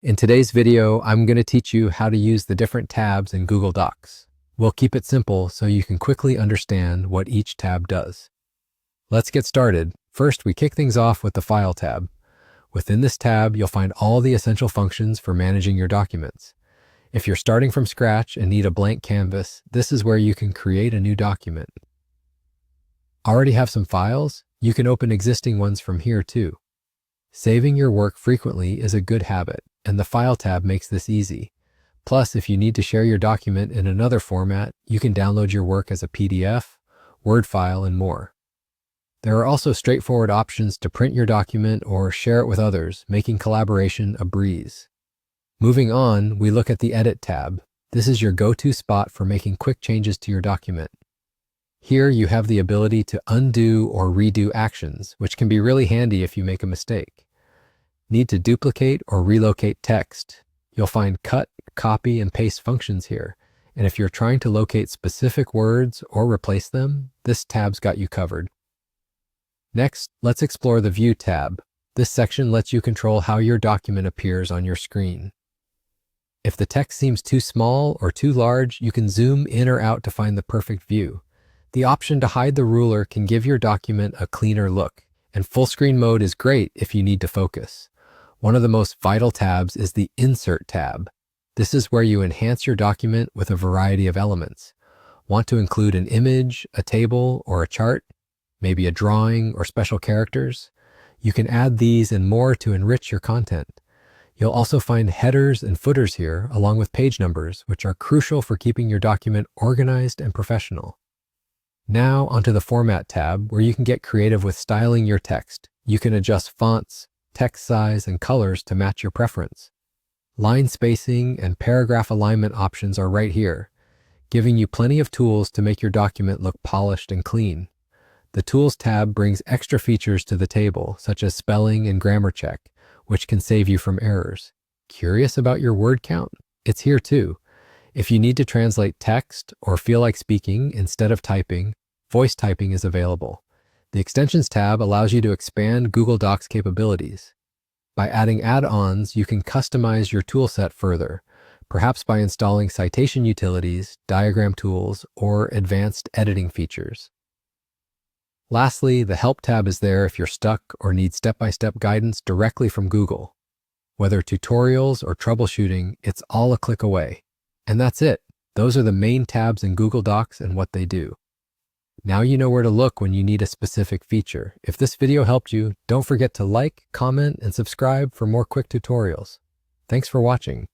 In today's video, I'm going to teach you how to use the different tabs in Google Docs. We'll keep it simple so you can quickly understand what each tab does. Let's get started. First, we kick things off with the File tab. Within this tab, you'll find all the essential functions for managing your documents. If you're starting from scratch and need a blank canvas, this is where you can create a new document. Already have some files? You can open existing ones from here too. Saving your work frequently is a good habit, and the File tab makes this easy. Plus, if you need to share your document in another format, you can download your work as a PDF, Word file, and more. There are also straightforward options to print your document or share it with others, making collaboration a breeze. Moving on, we look at the Edit tab. This is your go-to spot for making quick changes to your document. Here you have the ability to undo or redo actions, which can be really handy if you make a mistake. Need to duplicate or relocate text? You'll find cut, copy, and paste functions here. And if you're trying to locate specific words or replace them, this tab's got you covered. Next, let's explore the View tab. This section lets you control how your document appears on your screen. If the text seems too small or too large, you can zoom in or out to find the perfect view. The option to hide the ruler can give your document a cleaner look, and full screen mode is great if you need to focus. One of the most vital tabs is the Insert tab. This is where you enhance your document with a variety of elements. Want to include an image, a table, or a chart? Maybe a drawing or special characters? You can add these and more to enrich your content. You'll also find headers and footers here, along with page numbers, which are crucial for keeping your document organized and professional. Now onto the Format tab, where you can get creative with styling your text. You can adjust fonts, text size, and colors to match your preference. Line spacing and paragraph alignment options are right here, giving you plenty of tools to make your document look polished and clean. The Tools tab brings extra features to the table, such as spelling and grammar check, which can save you from errors. Curious about your word count? It's here too. If you need to translate text or feel like speaking instead of typing, voice typing is available. The Extensions tab allows you to expand Google Docs capabilities. By adding add-ons, you can customize your toolset further, perhaps by installing citation utilities, diagram tools, or advanced editing features. Lastly, the Help tab is there if you're stuck or need step-by-step guidance directly from Google. Whether tutorials or troubleshooting, it's all a click away. And that's it. Those are the main tabs in Google Docs and what they do. Now you know where to look when you need a specific feature. If this video helped you, don't forget to like, comment, and subscribe for more quick tutorials. Thanks for watching.